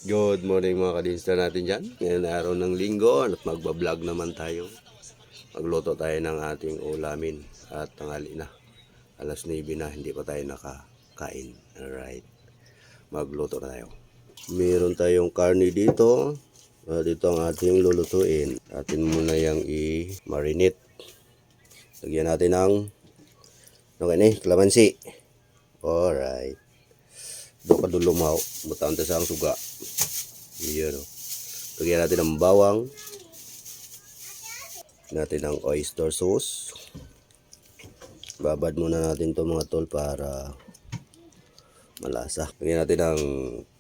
Good morning mga kadinsta natin dyan. Ngayon na araw ng linggo at magbablog naman tayo. Magluto tayo ng ating ulamin at tanghali na. Alas 9 na, hindi pa tayo nakakain. Alright, magluto na tayo. Meron tayong karne dito. Dito ang ating lulutuin. Atin muna yung i-marinate. Lagyan natin ng kalamansi. Alright. Doon ka dulumaw. Butang ta sa ang suga. Iyon o. Lagyan natin ng bawang. Natin ng oyster sauce. Babad muna natin to mga tol para malasa. Lagyan natin ng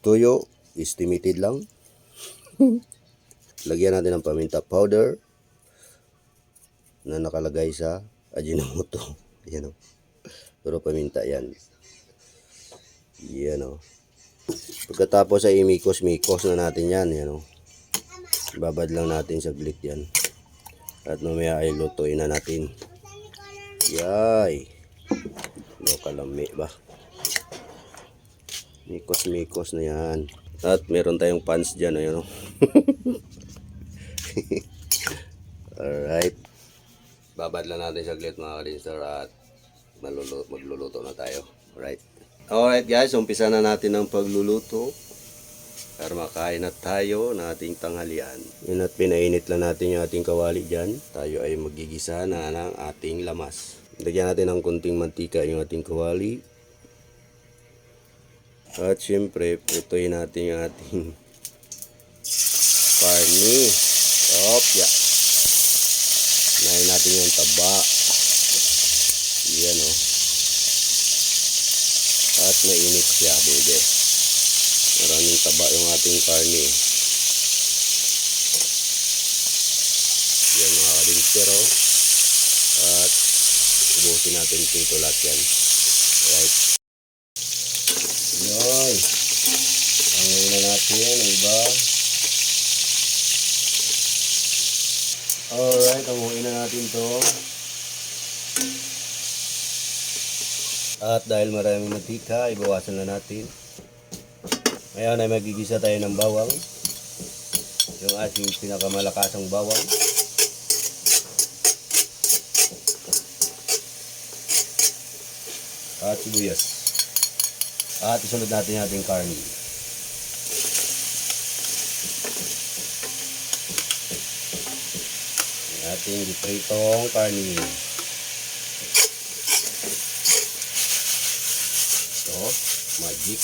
tuyo. Estimated lang. Lagyan natin ng paminta powder na nakalagay sa Ajinomoto. Ayan o. Pero paminta yan. Yan o. Pagkatapos ay imikos-mikos na natin yan. Yan o. Babad lang natin saglit yan. At mamaya ay lutuin na natin. Yay. No kalami ba? Mikos-mikos na yan. At meron tayong pans dyan. Ayan o. Alright. Babad lang natin saglit mga kadinster at magluluto na tayo. Alright. Alright guys, umpisa na natin ang pagluluto. Para makain na tayo ng ating tanghalian. Yun at pinainit lang natin yung ating kawali dyan. Tayo ay magigisa na ng ating lamas. Lagyan natin ng kunting mantika yung ating kawali. At syempre, prituhin natin yung ating karni. Opya. Nahin natin yung taba. Yan o. At mainit siya, baby. Maraming taba yung ating karni. Yan mga kadinstero. At ubusin natin dito lahat yan. Right. Yan. Hanguin na natin ang iba. Alright, hanguin na natin to. At dahil maraming mantika, ibawasan na natin. Ngayon ay magigisa tayo ng bawang. Yung ating pinakamalakasang bawang. At sibuyas. At isunod natin yung ating karni. Yung ating gipritong karni. Ito, magic.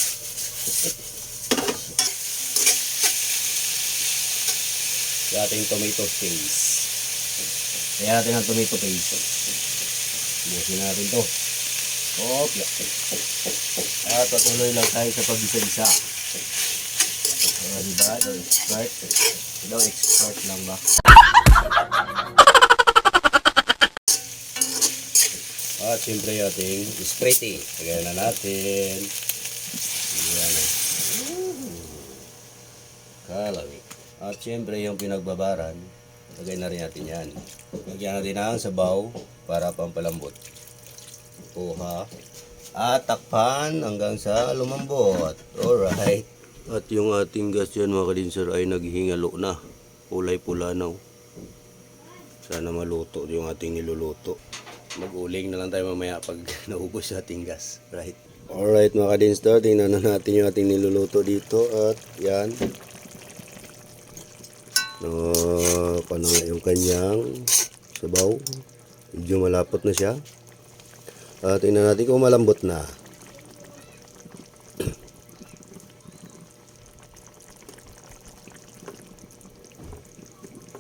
Yung ating tomato paste. Kaya natin ang tomato paste. Busin natin to. Okay. At patuloy lang tayo sa pag-isa-isa. Diba? Daw expert. Daw expert lang ba? At siyempre yung ating spaghetti. Lagyan na natin. Yan o. Kalami. At siyempre yung pinagbabaran, lagay na rin natin yan. Lagyan natin ang sabaw para pampalambot. Kuha. At takpan hanggang sa lumambot. Alright. At yung ating gas yan mga kadinser ay naghihingalo na. Kulay pula na. Sana maluto yung ating niluluto. Mag-uling na lang tayo mamaya pag naubos sa ating gas. Right. Alright mga kadinser, tingnan na natin yung ating niluluto dito. At yan. Paano nga yung kanyang sabaw. Medyo malapot na siya. Tingnan natin kung malambot na.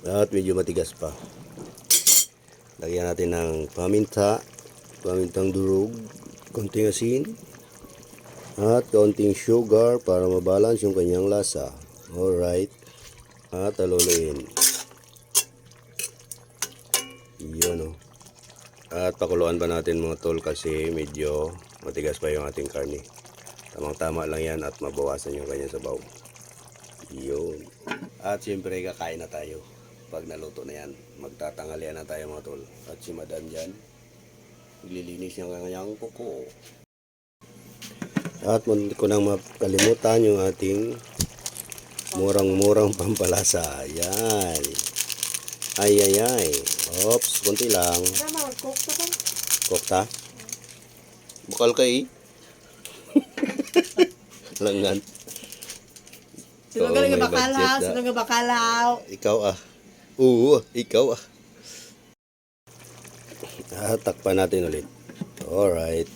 At medyo matigas pa. Lagyan natin ng pamintang durog, konting asin, at konting sugar para mabalance yung kanyang lasa. Alright. At aluluin. Yun o. At pakuluan pa natin mga tol kasi medyo matigas pa yung ating karne. Tamang-tama lang yan at mabawasan yung kanyang sabaw. Yun. At siyempre kakain na tayo. Pag naluto na yan, magtatangalian na tayo mga tol. At si madam dyan, naglilinis niya kanyang kuko. At hindi ko nang makalimutan yung ating Murang-murang pampalasa. Yan. Ay, ay, ay. Oops, konti lang. Tama, mag-cook ka ba? Kokta. Bukal ka eh. Langan. Sino Oo, galing may nga bakalaw? budget na. Sino nga bakalaw? Ikaw ah. Oo, ikaw ah. Takpan natin ulit. Alright.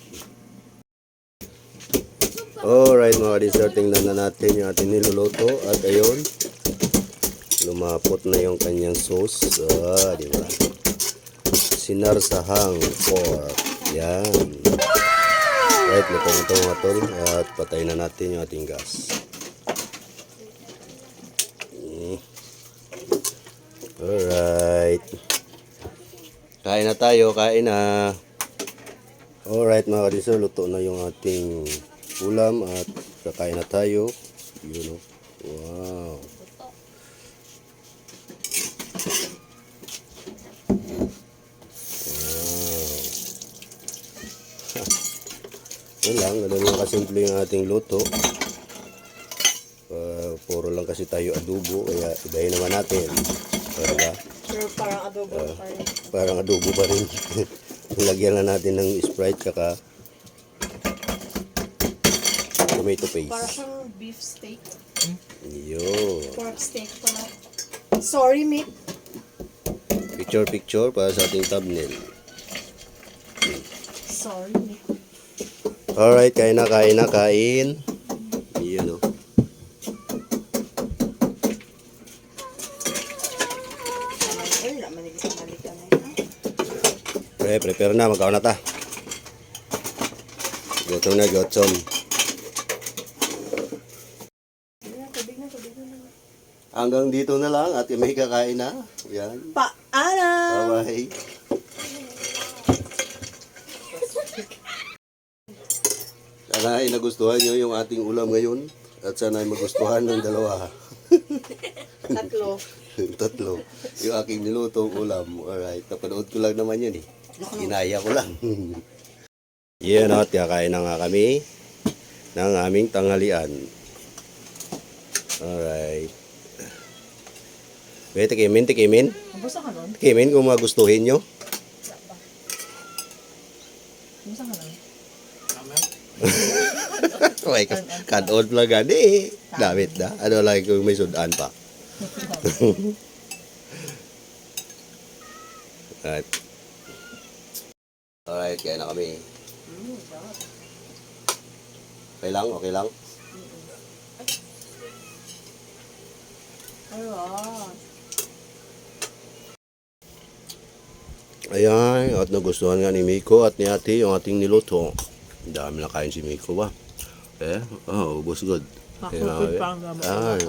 Alright mga ka-dessert, tingnan na natin yung ating niluluto. At ayun, lumapot na yung kanyang sauce. Di ba? Sinarsahang pork. Yan. Right, lutong ito mga tol. At patayin na natin yung ating gas. Alright. Kain na tayo, kain na. Alright mga ka-dessert, luto na yung ating ulam at kakain na tayo. Yun o. Wow. Yun lang, ganun lang kasimple yung ating luto. Puro lang kasi tayo adobo, kaya ibahin naman natin. Diba? Pero parang adobo pa rin. Parang adobo pa rin. Lagyan na natin ng Sprite kaka tomato paste. Para siyang beef steak. Yun. Pork steak pala. Sorry, mate. Picture para sa ating thumbnail. Sorry, mate. Alright, kain na, kain na, kain. Yun o. Ay, naman yung kamali ka na yun. Prepare na, magkaon na ta. Gutom na, gutom. Tubig na. Hanggang dito na lang at may kakain na. Yan. Paalam! Bye-bye. Sana ay nagustuhan nyo yung ating ulam ngayon. At sana ay magustuhan ng dalawa. Tatlo. Tatlo. Yung aking nilutong ulam. Alright. Napanood ko lang naman yun eh. Kinaya ko lang. Yan at kakain na nga kami ng aming tanghalian. Alright. Wait, tikimin. Mabusta ka nun? Tikimin kung magustuhin nyo. Mabusta ka nun? Okay, cut-on lang gani. Damit na. Ano lang kung may sudan pa. Alright. Alright, kaya na kami. Okay lang, okay lang. Alright. Ayan, at nagustuhan nga ni Miko at ni Ate yung ating niluto. Ang dami na kain si Miko ba? Oh, ubos good. Ako, pang gamot. Ay,